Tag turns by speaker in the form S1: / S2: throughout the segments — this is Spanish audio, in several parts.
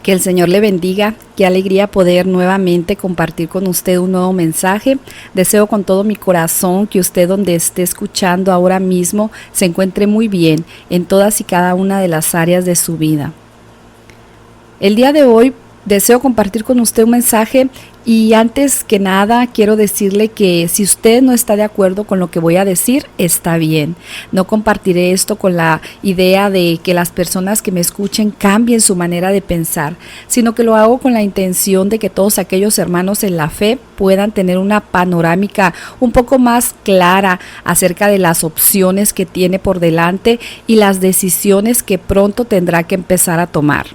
S1: Que el Señor le bendiga, qué alegría poder nuevamente compartir con usted un nuevo mensaje. Deseo con todo mi corazón que usted donde esté escuchando ahora mismo se encuentre muy bien en todas y cada una de las áreas de su vida. El día de hoy deseo compartir con usted un mensaje y antes que nada quiero decirle que si usted no está de acuerdo con lo que voy a decir, está bien. No compartiré esto con la idea de que las personas que me escuchen cambien su manera de pensar, sino que lo hago con la intención de que todos aquellos hermanos en la fe puedan tener una panorámica un poco más clara acerca de las opciones que tiene por delante y las decisiones que pronto tendrá que empezar a tomar.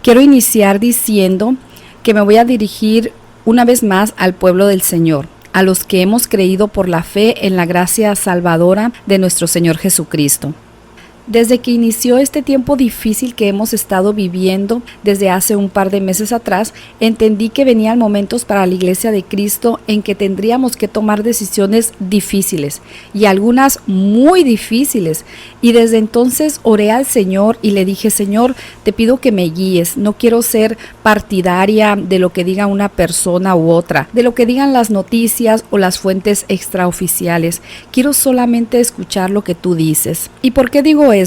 S1: Quiero iniciar diciendo que me voy a dirigir una vez más al pueblo del Señor, a los que hemos creído por la fe en la gracia salvadora de nuestro Señor Jesucristo. Desde que inició este tiempo difícil que hemos estado viviendo desde hace un par de meses atrás, entendí que venían momentos para la Iglesia de Cristo en que tendríamos que tomar decisiones difíciles y algunas muy difíciles. Y desde entonces oré al Señor y le dije: Señor, te pido que me guíes. No quiero ser partidaria de lo que diga una persona u otra, de lo que digan las noticias o las fuentes extraoficiales. Quiero solamente escuchar lo que tú dices. ¿Y por qué digo esto?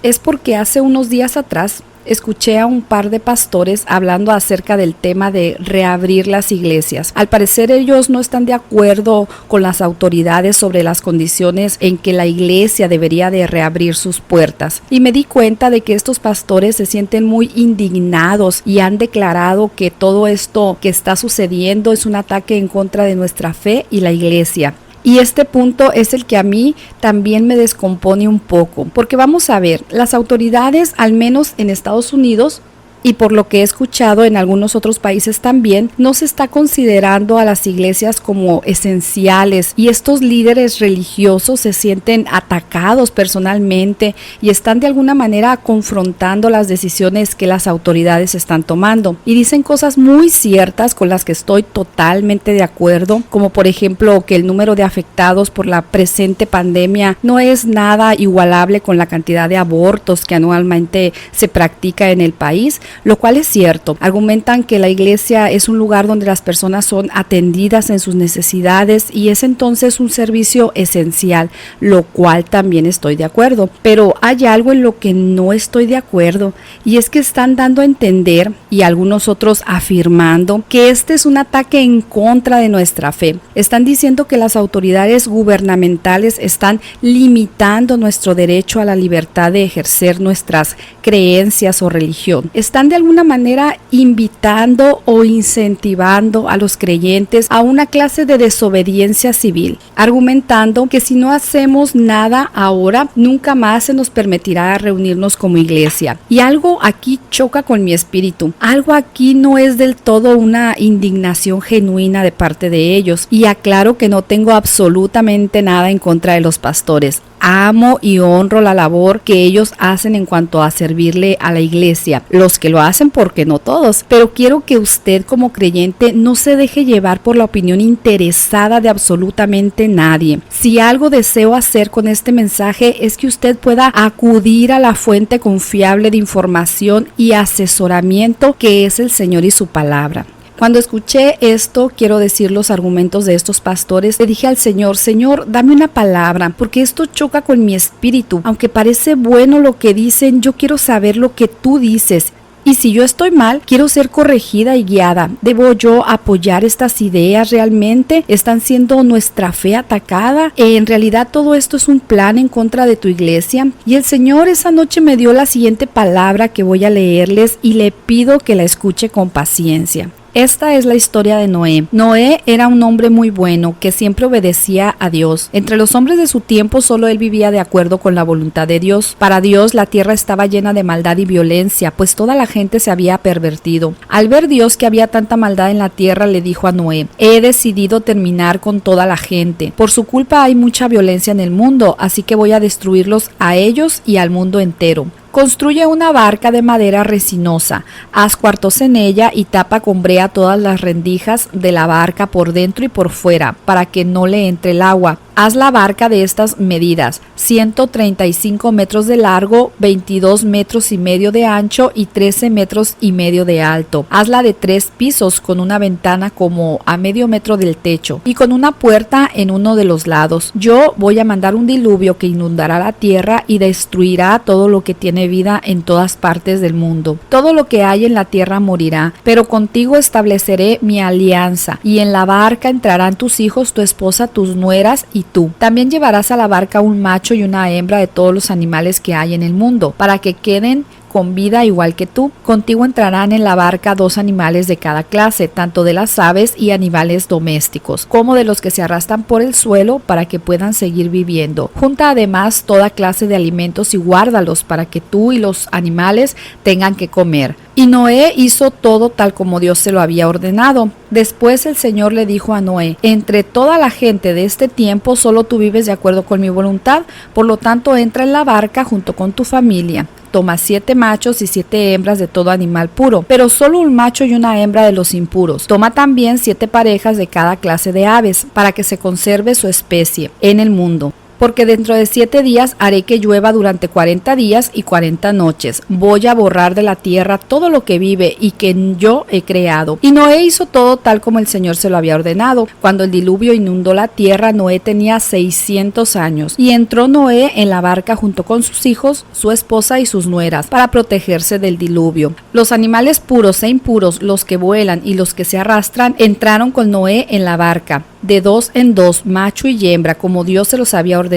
S1: Es porque hace unos días atrás escuché a un par de pastores hablando acerca del tema de reabrir las iglesias. Al parecer ellos no están de acuerdo con las autoridades sobre las condiciones en que la iglesia debería de reabrir sus puertas. Y me di cuenta de que estos pastores se sienten muy indignados y han declarado que todo esto que está sucediendo es un ataque en contra de nuestra fe y la iglesia. Y este punto es el que a mí también me descompone un poco, porque vamos a ver, las autoridades, al menos en Estados Unidos, y por lo que he escuchado en algunos otros países también, no se está considerando a las iglesias como esenciales y estos líderes religiosos se sienten atacados personalmente y están de alguna manera confrontando las decisiones que las autoridades están tomando. Y dicen cosas muy ciertas con las que estoy totalmente de acuerdo, como por ejemplo que el número de afectados por la presente pandemia no es nada igualable con la cantidad de abortos que anualmente se practica en el país, lo cual es cierto. Argumentan que la iglesia es un lugar donde las personas son atendidas en sus necesidades y es entonces un servicio esencial, lo cual también estoy de acuerdo. Pero hay algo en lo que no estoy de acuerdo y es que están dando a entender, y algunos otros afirmando, que este es un ataque en contra de nuestra fe. Están diciendo que las autoridades gubernamentales están limitando nuestro derecho a la libertad de ejercer nuestras creencias o religión. Están de alguna manera invitando o incentivando a los creyentes a una clase de desobediencia civil, argumentando que si no hacemos nada ahora, nunca más se nos permitirá reunirnos como iglesia. Y algo aquí choca con mi espíritu. Algo aquí no es del todo una indignación genuina de parte de ellos. Y aclaro que no tengo absolutamente nada en contra de los pastores. Amo y honro la labor que ellos hacen en cuanto a servirle a la iglesia. Los que lo hacen, porque no todos. Pero quiero que usted como creyente no se deje llevar por la opinión interesada de absolutamente nadie. Si algo deseo hacer con este mensaje es que usted pueda acudir a la fuente confiable de información y asesoramiento que es el Señor y su palabra. Cuando escuché esto, quiero decir los argumentos de estos pastores, le dije al Señor: Señor, dame una palabra, porque esto choca con mi espíritu. Aunque parece bueno lo que dicen, yo quiero saber lo que tú dices. Y si yo estoy mal, quiero ser corregida y guiada. ¿Debo yo apoyar estas ideas realmente? ¿Están siendo nuestra fe atacada? ¿En realidad todo esto es un plan en contra de tu iglesia? Y el Señor esa noche me dio la siguiente palabra que voy a leerles y le pido que la escuche con paciencia. Esta es la historia de Noé. Noé era un hombre muy bueno que siempre obedecía a Dios. Entre los hombres de su tiempo solo él vivía de acuerdo con la voluntad de Dios. Para Dios la tierra estaba llena de maldad y violencia, pues toda la gente se había pervertido. Al ver Dios que había tanta maldad en la tierra, le dijo a Noé: he decidido terminar con toda la gente. Por su culpa hay mucha violencia en el mundo, así que voy a destruirlos a ellos y al mundo entero. Construye una barca de madera resinosa, haz cuartos en ella y tapa con brea todas las rendijas de la barca por dentro y por fuera, para que no le entre el agua. Haz la barca de estas medidas: 135 metros de largo, 22 metros y medio de ancho y 13 metros y medio de alto. Hazla de 3 pisos con una ventana como a medio metro del techo y con una puerta en uno de los lados. Yo voy a mandar un diluvio que inundará la tierra y destruirá todo lo que tiene vida en todas partes del mundo. Todo lo que hay en la tierra morirá, pero contigo estableceré mi alianza, y en la barca entrarán tus hijos, tu esposa, tus nueras y tú. También llevarás a la barca un macho y una hembra de todos los animales que hay en el mundo, para que queden con vida igual que tú. Contigo entrarán en la barca 2 animales de cada clase, tanto de las aves y animales domésticos, como de los que se arrastran por el suelo, para que puedan seguir viviendo. Junta además toda clase de alimentos y guárdalos, para que tú y los animales tengan que comer. Y Noé hizo todo tal como Dios se lo había ordenado. Después el Señor le dijo a Noé: entre toda la gente de este tiempo solo tú vives de acuerdo con mi voluntad, por lo tanto entra en la barca junto con tu familia. Toma 7 machos y 7 hembras de todo animal puro, pero solo un macho y una hembra de los impuros. Toma también 7 parejas de cada clase de aves, para que se conserve su especie en el mundo. Porque dentro de 7 días haré que llueva durante 40 días y 40 noches. Voy a borrar de la tierra todo lo que vive y que yo he creado. Y Noé hizo todo tal como el Señor se lo había ordenado. Cuando el diluvio inundó la tierra, Noé tenía 600 años. Y entró Noé en la barca junto con sus hijos, su esposa y sus nueras, para protegerse del diluvio. Los animales puros e impuros, los que vuelan y los que se arrastran, entraron con Noé en la barca, de 2 en 2, macho y hembra, como Dios se los había ordenado.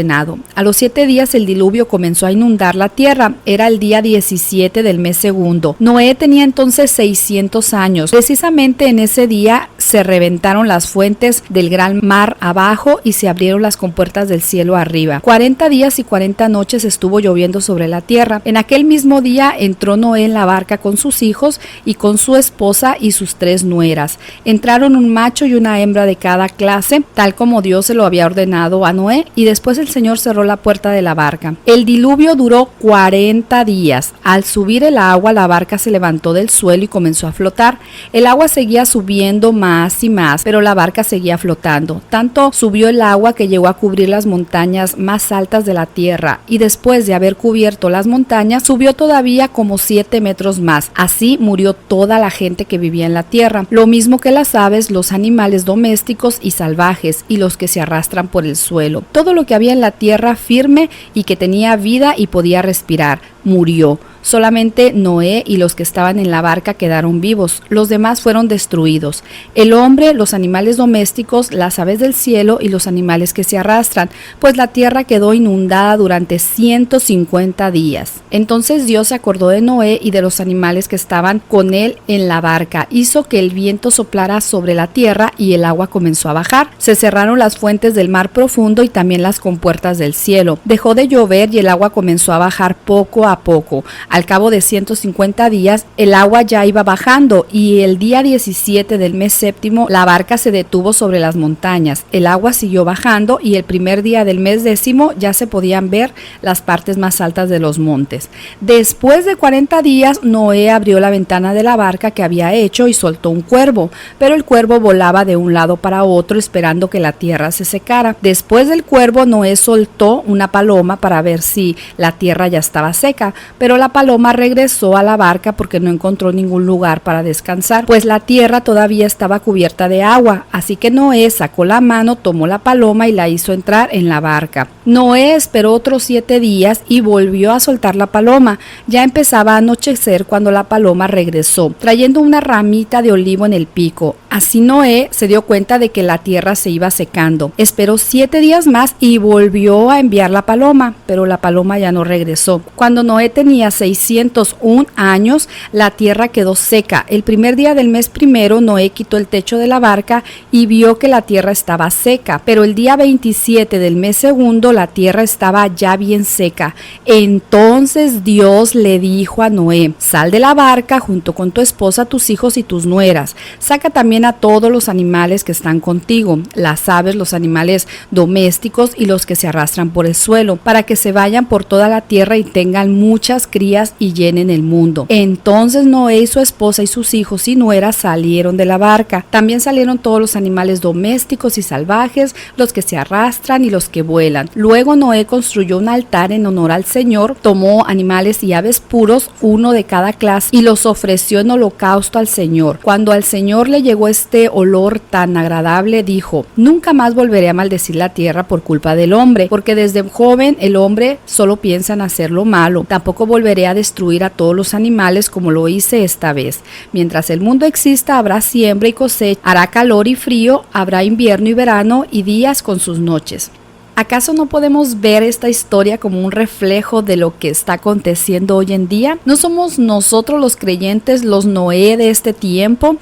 S1: A los 7 días el diluvio comenzó a inundar la tierra. Era el día 17 del mes segundo. Noé tenía entonces 600 años. Precisamente en ese día se reventaron las fuentes del gran mar abajo y se abrieron las compuertas del cielo arriba. 40 días y 40 noches estuvo lloviendo sobre la tierra. En aquel mismo día entró Noé en la barca con sus hijos y con su esposa y sus 3 nueras. Entraron un macho y una hembra de cada clase, tal como Dios se lo había ordenado a Noé, y después el Señor cerró la puerta de la barca. El diluvio duró 40 días. Al subir el agua, la barca se levantó del suelo y comenzó a flotar. El agua seguía subiendo más y más, pero la barca seguía flotando. Tanto subió el agua que llegó a cubrir las montañas más altas de la tierra, y después de haber cubierto las montañas, subió todavía como 7 metros más. Así murió toda la gente que vivía en la tierra, lo mismo que las aves, los animales domésticos y salvajes, y los que se arrastran por el suelo. Todo lo que había en la tierra firme y que tenía vida y podía respirar murió. Solamente Noé y los que estaban en la barca quedaron vivos. Los demás fueron destruidos. El hombre, los animales domésticos, las aves del cielo y los animales que se arrastran, pues la tierra quedó inundada durante 150 días. Entonces Dios se acordó de Noé y de los animales que estaban con él en la barca. Hizo que el viento soplara sobre la tierra y el agua comenzó a bajar. Se cerraron las fuentes del mar profundo y también las compuertas del cielo. Dejó de llover y el agua comenzó a bajar poco a poco. Al cabo de 150 días, el agua ya iba bajando, y el día 17 del mes séptimo, la barca se detuvo sobre las montañas. El agua siguió bajando, y el primer día del mes décimo ya se podían ver las partes más altas de los montes. Después de 40 días, Noé abrió la ventana de la barca que había hecho y soltó un cuervo, pero el cuervo volaba de un lado para otro esperando que la tierra se secara. Después del cuervo, Noé soltó una paloma para ver si la tierra ya estaba seca, pero la paloma regresó a la barca porque no encontró ningún lugar para descansar, pues la tierra todavía estaba cubierta de agua. Así que Noé sacó la mano, tomó la paloma y la hizo entrar en la barca. Noé esperó otros 7 días y volvió a soltar la paloma. Ya empezaba a anochecer cuando la paloma regresó, trayendo una ramita de olivo en el pico. Así Noé se dio cuenta de que la tierra se iba secando. Esperó 7 días más y volvió a enviar la paloma, pero la paloma ya no regresó. Cuando Noé tenía 601 años, la tierra quedó seca. El primer día del mes primero, Noé quitó el techo de la barca y vio que la tierra estaba seca, pero el día 27 del mes segundo, la tierra estaba ya bien seca. Entonces Dios le dijo a Noé: sal de la barca junto con tu esposa, tus hijos y tus nueras. Saca también a todos los animales que están contigo, las aves, los animales domésticos y los que se arrastran por el suelo, para que se vayan por toda la tierra y tengan muchas crías días y llenen el mundo. Entonces Noé y su esposa y sus hijos y nueras salieron de la barca. También salieron todos los animales domésticos y salvajes, los que se arrastran y los que vuelan. Luego Noé construyó un altar en honor al Señor, tomó animales y aves puros, uno de cada clase, y los ofreció en holocausto al Señor. Cuando al Señor le llegó este olor tan agradable, dijo: nunca más volveré a maldecir la tierra por culpa del hombre, porque desde joven el hombre solo piensa en hacer lo malo. Tampoco volveré a destruir a todos los animales como lo hice esta vez. Mientras el mundo exista, habrá siembra y cosecha, hará calor y frío, habrá invierno y verano y días con sus noches. ¿Acaso no podemos ver esta historia como un reflejo de lo que está aconteciendo hoy en día? ¿No somos nosotros los creyentes, los Noé de este tiempo?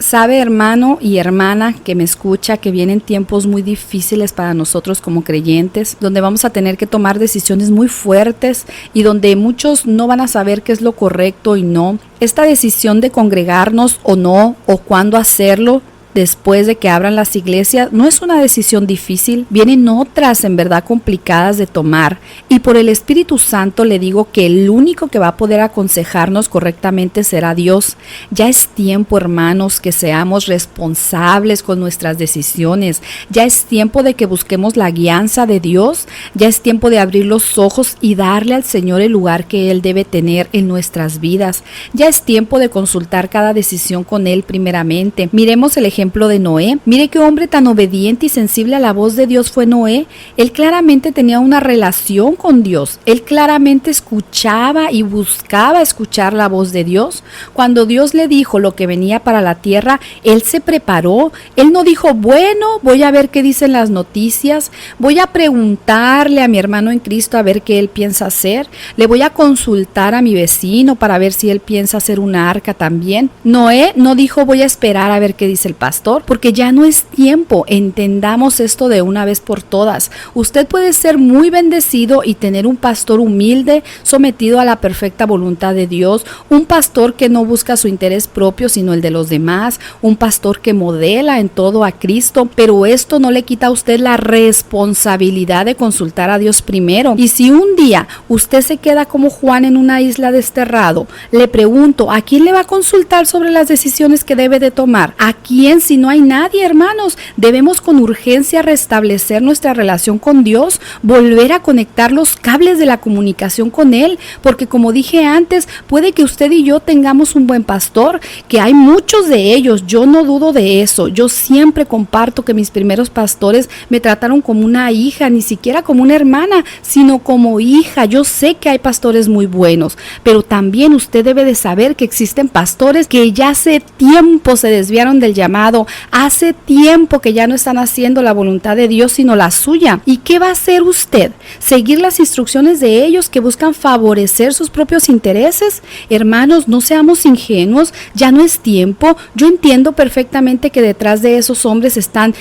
S1: Sabe, hermano y hermana que me escucha, que vienen tiempos muy difíciles para nosotros como creyentes, donde vamos a tener que tomar decisiones muy fuertes y donde muchos no van a saber qué es lo correcto y no. Esta decisión de congregarnos o no, o cuándo hacerlo, después de que abran las iglesias, no es una decisión difícil. Vienen otras en verdad complicadas de tomar, y por el Espíritu Santo le digo que el único que va a poder aconsejarnos correctamente será Dios. Ya es tiempo, hermanos, que seamos responsables con nuestras decisiones. Ya es tiempo de que busquemos la guianza de Dios. Ya es tiempo de abrir los ojos y darle al Señor el lugar que Él debe tener en nuestras vidas. Ya es tiempo de consultar cada decisión con Él primeramente. Miremos el ejemplo de Noé. Mire qué hombre tan obediente y sensible a la voz de Dios fue Noé. Él claramente tenía una relación con Dios. Él claramente escuchaba y buscaba escuchar la voz de Dios. Cuando Dios le dijo lo que venía para la tierra, él se preparó. Él no dijo: bueno, voy a ver qué dicen las noticias, voy a preguntarle a mi hermano en Cristo a ver qué él piensa hacer, le voy a consultar a mi vecino para ver si él piensa hacer una arca también. Noé no dijo: voy a esperar a ver qué dice el pastor, porque ya no es tiempo. Entendamos esto de una vez por todas. Usted puede ser muy bendecido y tener un pastor humilde, sometido a la perfecta voluntad de Dios, un pastor que no busca su interés propio sino el de los demás, un pastor que modela en todo a Cristo, pero esto no le quita a usted la responsabilidad de consultar a Dios primero. Y si un día usted se queda como Juan en una isla desterrado, le pregunto: ¿a quién le va a consultar sobre las decisiones que debe de tomar? ¿A quién si no hay nadie, hermanos? Debemos con urgencia restablecer nuestra relación con Dios, volver a conectar los cables de la comunicación con Él, porque como dije antes, puede que usted y yo tengamos un buen pastor, que hay muchos de ellos, yo no dudo de eso. Yo siempre comparto que mis primeros pastores me trataron como una hija, ni siquiera como una hermana, sino como hija. Yo sé que hay pastores muy buenos, pero también usted debe de saber que existen pastores que ya hace tiempo se desviaron del llamado, hace tiempo que ya no están haciendo la voluntad de Dios sino la suya. ¿Y qué va a hacer usted? ¿Seguir las instrucciones de ellos que buscan favorecer sus propios intereses? Hermanos, no seamos ingenuos, ya no es tiempo. Yo entiendo perfectamente que detrás de esos hombres están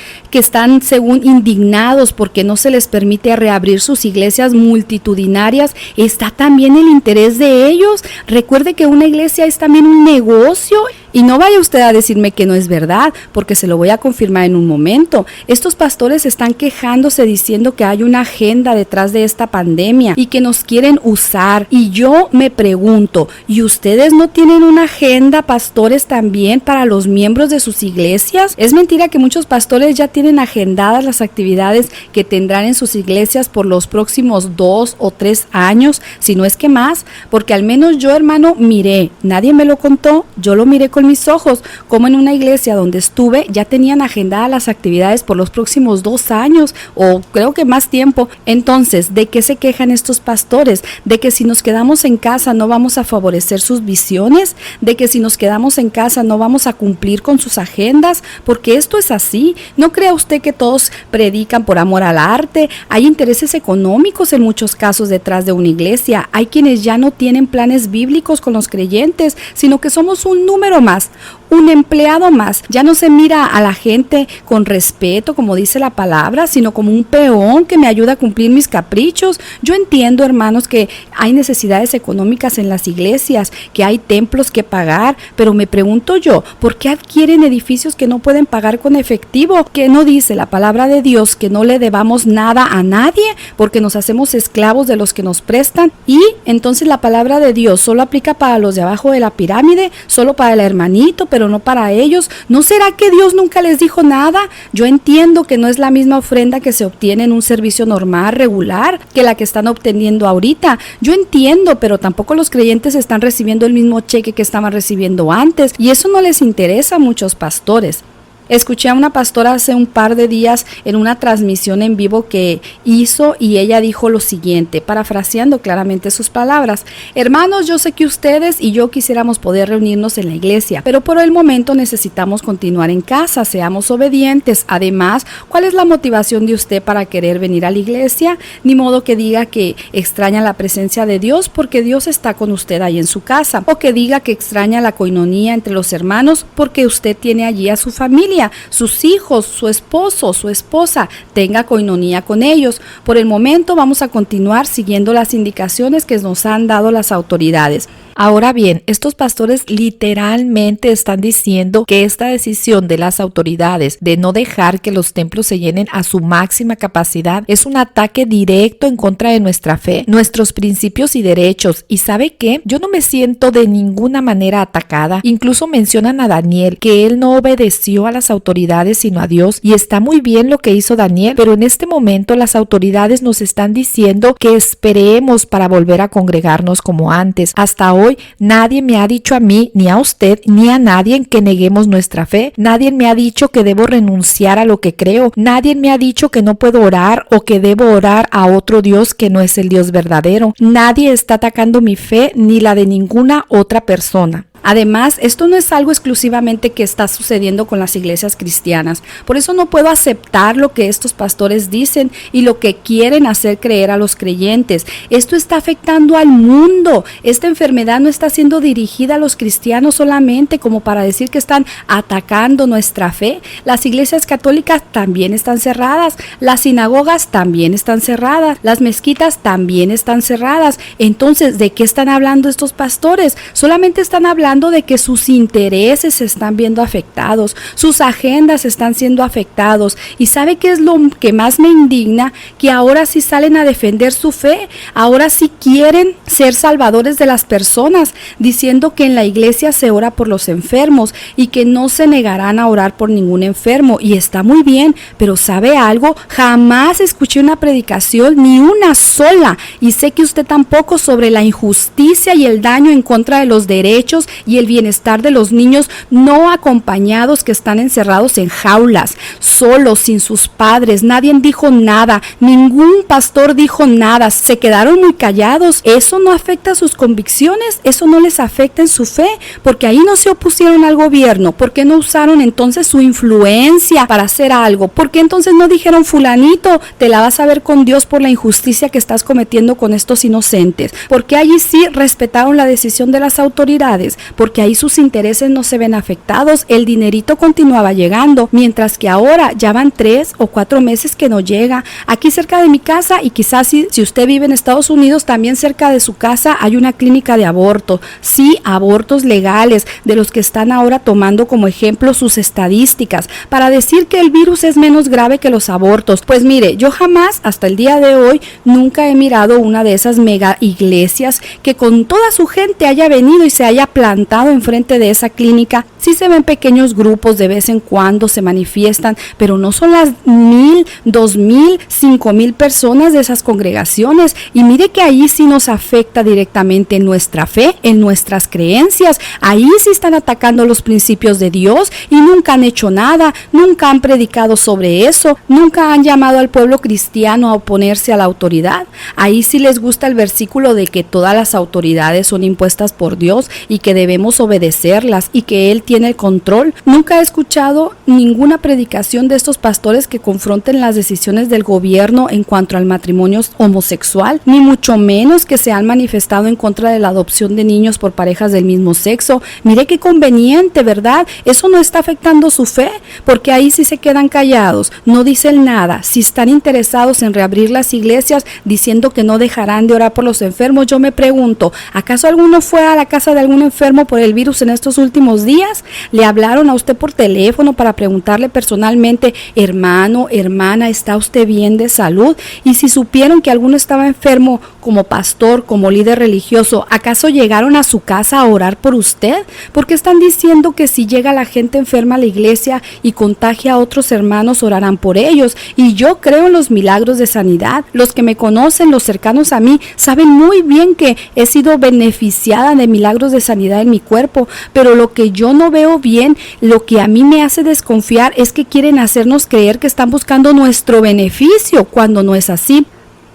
S1: según indignados porque no se les permite reabrir sus iglesias multitudinarias. Está también el interés de ellos. Recuerde que una iglesia es también un negocio. Y no vaya usted a decirme que no es verdad, porque se lo voy a confirmar en un momento. Estos pastores están quejándose diciendo que hay una agenda detrás de esta pandemia y que nos quieren usar. Y yo me pregunto, ¿y ustedes no tienen una agenda, pastores, también para los miembros de sus iglesias? Es mentira que muchos pastores ya tienen agendadas las actividades que tendrán en sus iglesias por los próximos 2 o 3 años, si no es que más, porque al menos yo, hermano, miré, nadie me lo contó, yo lo miré con mis ojos, como en una iglesia donde estuve ya tenían agendadas las actividades por los próximos 2 años o creo que más tiempo. Entonces, ¿de qué se quejan estos pastores? ¿De que si nos quedamos en casa no vamos a favorecer sus visiones? ¿De que si nos quedamos en casa no vamos a cumplir con sus agendas? Porque esto es así. No crea usted que todos predican por amor al arte. Hay intereses económicos en muchos casos detrás de una iglesia. Hay quienes ya no tienen planes bíblicos con los creyentes, sino que somos un número más, un empleado más. Ya no se mira a la gente con respeto, como dice la palabra, sino como un peón que me ayuda a cumplir mis caprichos. Yo entiendo, hermanos, que hay necesidades económicas en las iglesias, que hay templos que pagar, pero me pregunto yo, ¿por qué adquieren edificios que no pueden pagar con efectivo? ¿Que no dice la palabra de Dios que no le debamos nada a nadie porque nos hacemos esclavos de los que nos prestan? Y entonces la palabra de Dios solo aplica para los de abajo de la pirámide, solo para el hermanito, pero no para ellos. ¿No será que Dios nunca les dijo nada? Yo entiendo que no es la misma ofrenda que se obtiene en un servicio normal, regular, que la que están obteniendo ahorita. Yo entiendo, pero tampoco los creyentes están recibiendo el mismo cheque que estaban recibiendo antes, y eso no les interesa a muchos pastores. Escuché a una pastora hace un par de días en una transmisión en vivo que hizo, y ella dijo lo siguiente, parafraseando claramente sus palabras: hermanos, yo sé que ustedes y yo quisiéramos poder reunirnos en la iglesia, pero por el momento necesitamos continuar en casa, seamos obedientes. Además, ¿cuál es la motivación de usted para querer venir a la iglesia? Ni modo que diga que extraña la presencia de Dios porque Dios está con usted ahí en su casa, o que diga que extraña la coinonía entre los hermanos porque usted tiene allí a su familia, sus hijos, su esposo, su esposa. Tenga coinonía con ellos. Por el momento vamos a continuar siguiendo las indicaciones que nos han dado las autoridades. Ahora bien, estos pastores literalmente están diciendo que esta decisión de las autoridades de no dejar que los templos se llenen a su máxima capacidad es un ataque directo en contra de nuestra fe, nuestros principios y derechos. ¿Y sabe qué? Yo no me siento de ninguna manera atacada. Incluso mencionan a Daniel, que él no obedeció a las autoridades sino a Dios, y está muy bien lo que hizo Daniel, pero en este momento las autoridades nos están diciendo que esperemos para volver a congregarnos como antes. Hasta hoy nadie me ha dicho a mí, ni a usted, ni a nadie que neguemos nuestra fe. Nadie me ha dicho que debo renunciar a lo que creo. Nadie me ha dicho que no puedo orar o que debo orar a otro Dios que no es el Dios verdadero. Nadie está atacando mi fe ni la de ninguna otra persona. Además, esto no es algo exclusivamente que está sucediendo con las iglesias cristianas. Por eso no puedo aceptar lo que estos pastores dicen y lo que quieren hacer creer a los creyentes. Esto está afectando al mundo. Esta enfermedad no está siendo dirigida a los cristianos solamente como para decir que están atacando nuestra fe. Las iglesias católicas también están cerradas. Las sinagogas también están cerradas. Las mezquitas también están cerradas. Entonces, ¿de qué están hablando estos pastores? Solamente están hablando de que sus intereses se están viendo afectados, sus agendas están siendo afectados. ¿Y sabe qué es lo que más me indigna? Que ahora sí salen a defender su fe, ahora sí quieren ser salvadores de las personas, diciendo que en la iglesia se ora por los enfermos y que no se negarán a orar por ningún enfermo. Y está muy bien, pero ¿sabe algo? Jamás escuché una predicación, ni una sola, y sé que usted tampoco, sobre la injusticia y el daño en contra de los derechos y el bienestar de los niños no acompañados que están encerrados en jaulas, solos, sin sus padres. Nadie dijo nada, ningún pastor dijo nada, se quedaron muy callados. Eso no afecta sus convicciones, eso no les afecta en su fe, porque ahí no se opusieron al gobierno. ¿Por qué no usaron entonces su influencia para hacer algo? ¿Por qué entonces no dijeron: fulanito, te la vas a ver con Dios por la injusticia que estás cometiendo con estos inocentes? Porque allí sí respetaron la decisión de las autoridades, porque ahí sus intereses no se ven afectados, el dinerito continuaba llegando, mientras que ahora ya van 3 o 4 meses que no llega. Aquí cerca de mi casa, y quizás si usted vive en Estados Unidos, también cerca de su casa hay una clínica de aborto. Sí, abortos legales, de los que están ahora tomando como ejemplo sus estadísticas para decir que el virus es menos grave que los abortos. Pues mire, yo jamás, hasta el día de hoy, nunca he mirado una de esas mega iglesias que con toda su gente haya venido y se haya plantado enfrente de esa clínica. Sí se ven pequeños grupos, de vez en cuando se manifiestan, pero no son las 1,000, 2,000, 5,000 personas de esas congregaciones. Y mire que ahí sí nos afecta directamente en nuestra fe, en nuestras creencias. Ahí sí están atacando los principios de Dios y nunca han hecho nada, nunca han predicado sobre eso, nunca han llamado al pueblo cristiano a oponerse a la autoridad. Ahí sí les gusta el versículo de que todas las autoridades son impuestas por Dios y que debemos obedecerlas y que Él tiene tiene el control. Nunca he escuchado ninguna predicación de estos pastores que confronten las decisiones del gobierno en cuanto al matrimonio homosexual, ni mucho menos que se han manifestado en contra de la adopción de niños por parejas del mismo sexo. Mire qué conveniente, ¿verdad? Eso no está afectando su fe, porque ahí sí se quedan callados, no dicen nada. Si están interesados en reabrir las iglesias diciendo que no dejarán de orar por los enfermos, yo me pregunto, ¿acaso alguno fue a la casa de algún enfermo por el virus en estos últimos días? ¿Le hablaron a usted por teléfono para preguntarle personalmente, hermano, hermana, ¿está usted bien de salud? Y si supieron que alguno estaba enfermo como pastor, como líder religioso, ¿acaso llegaron a su casa a orar por usted? Porque están diciendo que si llega la gente enferma a la iglesia y contagia a otros hermanos, orarán por ellos. Y yo creo en los milagros de sanidad. Los que me conocen, los cercanos a mí, saben muy bien que he sido beneficiada de milagros de sanidad en mi cuerpo, pero lo que yo no veo bien, lo que a mí me hace desconfiar es que quieren hacernos creer que están buscando nuestro beneficio cuando no es así.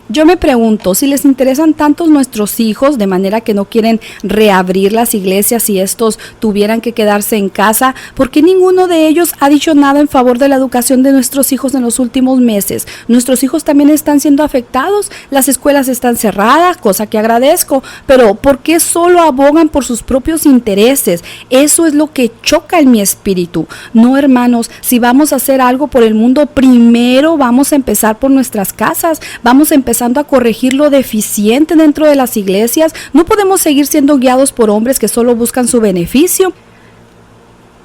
S1: Yo me pregunto, si les interesan tantos nuestros hijos, de manera que no quieren reabrir las iglesias si estos tuvieran que quedarse en casa, ¿por qué ninguno de ellos ha dicho nada en favor de la educación de nuestros hijos en los últimos meses? Nuestros hijos también están siendo afectados, las escuelas están cerradas, cosa que agradezco, pero ¿por qué solo abogan por sus propios intereses? Eso es lo que choca en mi espíritu. No, hermanos, si vamos a hacer algo por el mundo, primero vamos a empezar por nuestras casas, vamos a empezar a corregir lo deficiente dentro de las iglesias. No podemos seguir siendo guiados por hombres que solo buscan su beneficio.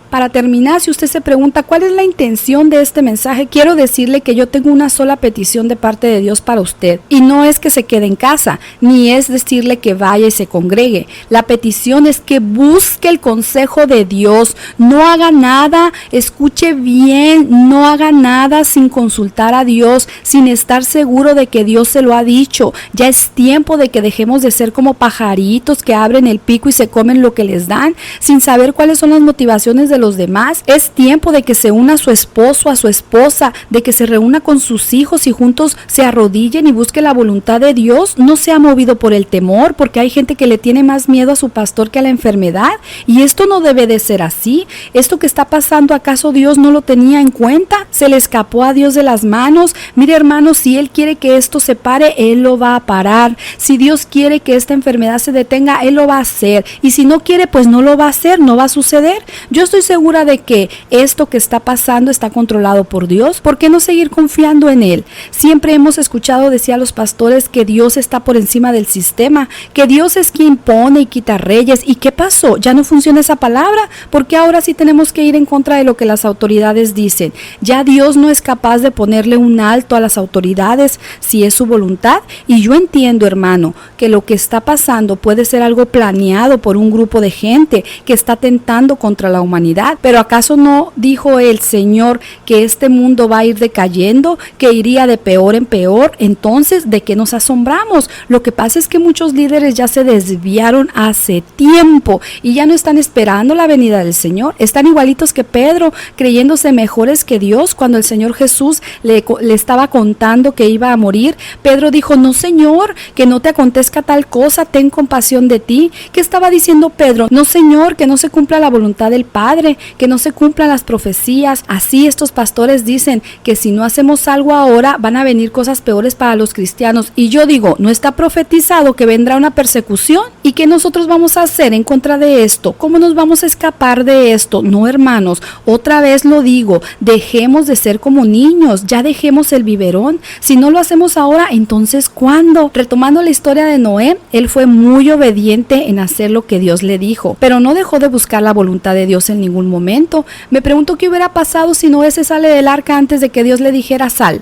S1: Para terminar, si usted se pregunta cuál es la intención de este mensaje, quiero decirle que yo tengo una sola petición de parte de Dios para usted. Y no es que se quede en casa, ni es decirle que vaya y se congregue. La petición es que busque el consejo de Dios. No haga nada, escuche bien, no haga nada sin consultar a Dios, sin estar seguro de que Dios se lo ha dicho. Ya es tiempo de que dejemos de ser como pajaritos que abren el pico y se comen lo que les dan, sin saber cuáles son las motivaciones de los demás. Es tiempo de que se una a su esposo, a su esposa, de que se reúna con sus hijos y juntos se arrodillen y busque la voluntad de Dios. No sea movido por el temor, porque hay gente que le tiene más miedo a su pastor que a la enfermedad, y esto no debe de ser así. Esto que está pasando, ¿acaso Dios no lo tenía en cuenta? ¿Se le escapó a Dios de las manos? Mire, hermano, si Él quiere que esto se pare, Él lo va a parar. Si Dios quiere que esta enfermedad se detenga, Él lo va a hacer, y si no quiere, pues no lo va a hacer, no va a suceder. Yo estoy segura de que esto que está pasando está controlado por Dios. ¿Por qué no seguir confiando en Él? Siempre hemos escuchado, decía los pastores, que Dios está por encima del sistema, que Dios es quien pone y quita reyes. ¿Y qué pasó? ¿Ya no funciona esa palabra? Porque ahora sí tenemos que ir en contra de lo que las autoridades dicen. Ya Dios no es capaz de ponerle un alto a las autoridades si es su voluntad. Y yo entiendo, hermano, que lo que está pasando puede ser algo planeado por un grupo de gente que está tentando contra la humanidad. Pero ¿acaso no dijo el Señor que este mundo va a ir decayendo, que iría de peor en peor? Entonces, ¿de qué nos asombramos? Lo que pasa es que muchos líderes ya se desviaron hace tiempo y ya no están esperando la venida del Señor. Están igualitos que Pedro, creyéndose mejores que Dios. Cuando el Señor Jesús le estaba contando que iba a morir, Pedro dijo: no, Señor, que no te acontezca tal cosa, ten compasión de ti. ¿Qué estaba diciendo Pedro? No, Señor, que no se cumpla la voluntad del Padre, que no se cumplan las profecías. Así estos pastores dicen que si no hacemos algo ahora, van a venir cosas peores para los cristianos. Y yo digo, ¿no está profetizado que vendrá una persecución? ¿Y qué nosotros vamos a hacer en contra de esto? ¿Cómo nos vamos a escapar de esto? No, hermanos, otra vez lo digo, dejemos de ser como niños, ya dejemos el biberón. Si no lo hacemos ahora, entonces ¿cuándo? Retomando la historia de Noé, él fue muy obediente en hacer lo que Dios le dijo, pero no dejó de buscar la voluntad de Dios en ningún momento. Me pregunto qué hubiera pasado si Noé se sale del arca antes de que Dios le dijera sal.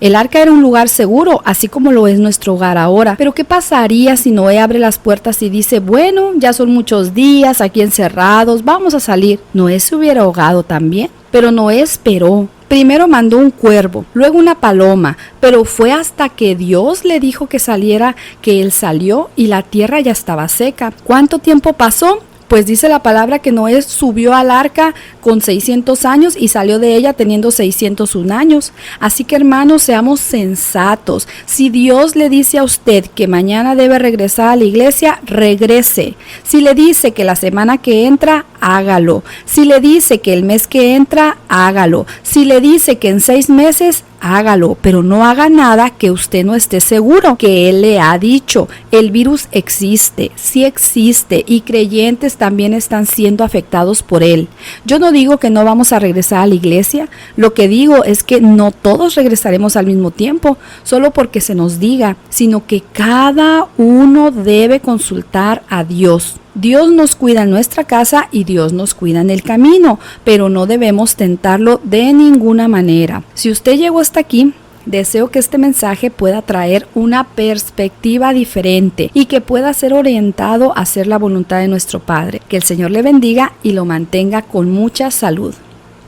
S1: El arca era un lugar seguro, así como lo es nuestro hogar ahora. Pero ¿qué pasaría si Noé abre las puertas y dice: bueno, ya son muchos días aquí encerrados, vamos a salir? Noé se hubiera ahogado también. Pero Noé esperó. Primero mandó un cuervo, luego una paloma, pero fue hasta que Dios le dijo que saliera que él salió y la tierra ya estaba seca. ¿Cuánto tiempo pasó? Pues dice la palabra que Noé subió al arca con 600 años y salió de ella teniendo 601 años. Así que hermanos, seamos sensatos. Si Dios le dice a usted que mañana debe regresar a la iglesia, regrese. Si le dice que la semana que entra, hágalo. Si le dice que el mes que entra, hágalo. Si le dice que en 6 meses, hágalo, pero no haga nada que usted no esté seguro que Él le ha dicho. El virus existe, sí existe, y creyentes también están siendo afectados por él. Yo no digo que no vamos a regresar a la iglesia, lo que digo es que no todos regresaremos al mismo tiempo, solo porque se nos diga, sino que cada uno debe consultar a Dios. Dios nos cuida en nuestra casa y Dios nos cuida en el camino, pero no debemos tentarlo de ninguna manera. Si usted llegó hasta aquí, deseo que este mensaje pueda traer una perspectiva diferente y que pueda ser orientado a hacer la voluntad de nuestro Padre. Que el Señor le bendiga y lo mantenga con mucha salud.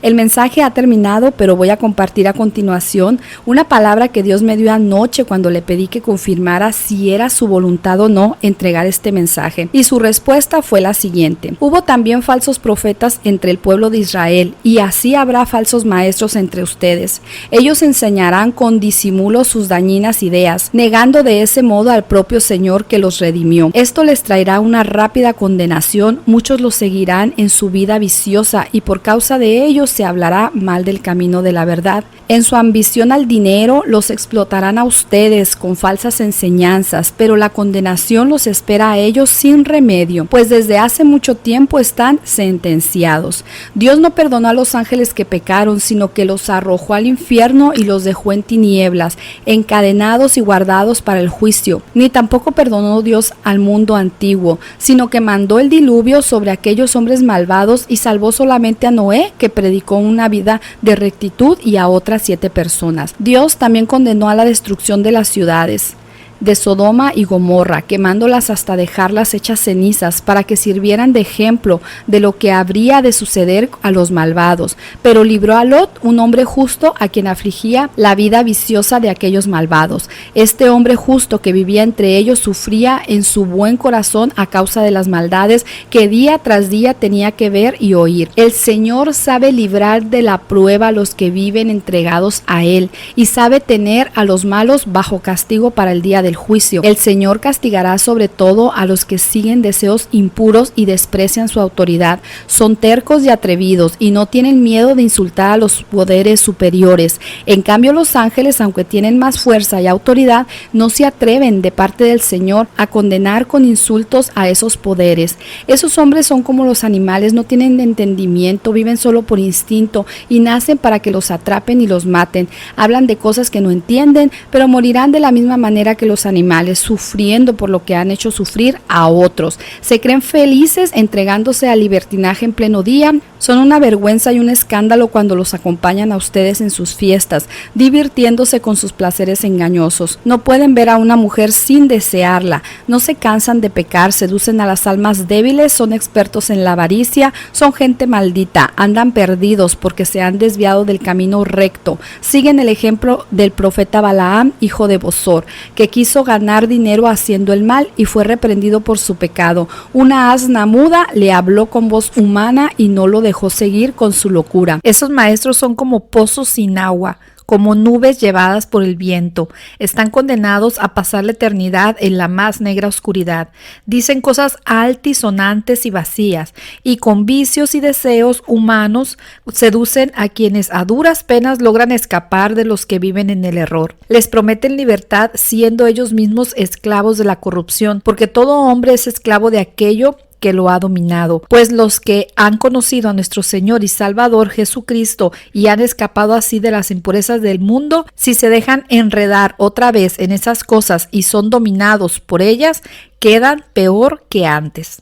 S1: El mensaje ha terminado, pero voy a compartir a continuación una palabra que Dios me dio anoche cuando le pedí que confirmara si era su voluntad o no entregar este mensaje. Y su respuesta fue la siguiente: hubo también falsos profetas entre el pueblo de Israel, y así habrá falsos maestros entre ustedes. Ellos enseñarán con disimulo sus dañinas ideas, negando de ese modo al propio Señor que los redimió. Esto les traerá una rápida condenación, muchos los seguirán en su vida viciosa y por causa de ellos se hablará mal del camino de la verdad. En su ambición al dinero los explotarán a ustedes con falsas enseñanzas, pero la condenación los espera a ellos sin remedio, pues desde hace mucho tiempo están sentenciados. Dios no perdonó a los ángeles que pecaron, sino que los arrojó al infierno y los dejó en tinieblas, encadenados y guardados para el juicio. Ni tampoco perdonó Dios al mundo antiguo, sino que mandó el diluvio sobre aquellos hombres malvados y salvó solamente a Noé, que predicó una vida de rectitud, y a otras 7 personas. Dios también condenó a la destrucción de las ciudades de Sodoma y Gomorra, quemándolas hasta dejarlas hechas cenizas, para que sirvieran de ejemplo de lo que habría de suceder a los malvados. Pero libró a Lot, un hombre justo, a quien afligía la vida viciosa de aquellos malvados. Este hombre justo que vivía entre ellos sufría en su buen corazón a causa de las maldades que día tras día tenía que ver y oír. El Señor sabe librar de la prueba a los que viven entregados a Él, y sabe tener a los malos bajo castigo para el día del juicio. El Señor castigará sobre todo a los que siguen deseos impuros y desprecian su autoridad. Son tercos y atrevidos y no tienen miedo de insultar a los poderes superiores. En cambio, los ángeles, aunque tienen más fuerza y autoridad, no se atreven de parte del Señor a condenar con insultos a esos poderes. Esos hombres son como los animales, no tienen entendimiento, viven solo por instinto y nacen para que los atrapen y los maten. Hablan de cosas que no entienden, pero morirán de la misma manera que los animales, sufriendo por lo que han hecho sufrir a otros. Se creen felices entregándose al libertinaje en pleno día. Son una vergüenza y un escándalo cuando los acompañan a ustedes en sus fiestas, divirtiéndose con sus placeres engañosos. No pueden ver a una mujer sin desearla, no se cansan de pecar, seducen a las almas débiles, son expertos en la avaricia, son gente maldita, andan perdidos porque se han desviado del camino recto. Siguen el ejemplo del profeta Balaam, hijo de Bosor, que quiso ganar dinero haciendo el mal y fue reprendido por su pecado. Una asna muda le habló con voz humana y no lo dejó seguir con su locura. Esos maestros son como pozos sin agua, como nubes llevadas por el viento. Están condenados a pasar la eternidad en la más negra oscuridad. Dicen cosas altisonantes y vacías, y con vicios y deseos humanos seducen a quienes a duras penas logran escapar de los que viven en el error. Les prometen libertad siendo ellos mismos esclavos de la corrupción, porque todo hombre es esclavo de aquello que lo ha dominado, pues los que han conocido a nuestro Señor y Salvador Jesucristo y han escapado así de las impurezas del mundo, si se dejan enredar otra vez en esas cosas y son dominados por ellas, quedan peor que antes.